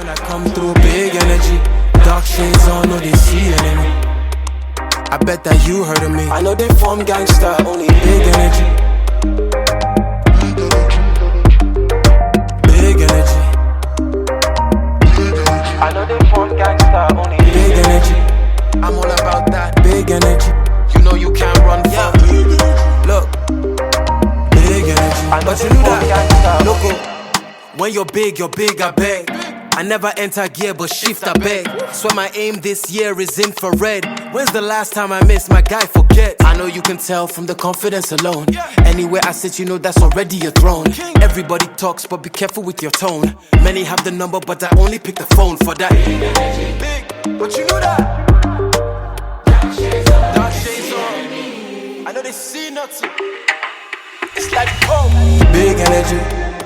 When I come through, big energy. Dark shades on, no they see enemy. I bet that you heard of me. I know they form gangster, only big energy. Big energy. I know they form gangster, only big energy. I'm all about that big energy. You know you can't run from. Look, big energy. But you know that, loco. When you're big, I beg. I never enter gear, but shift, I beg. Swear my aim this year is infrared. When's the last time I missed? My guy, forget. I know you can tell from the confidence alone. Anywhere I sit, you know that's already your throne. Everybody talks, but be careful with your tone. Many have the number, but I only pick the phone for that. Big, but you know that. Dark shades on. I know they see nothing. It's like, oh, big energy.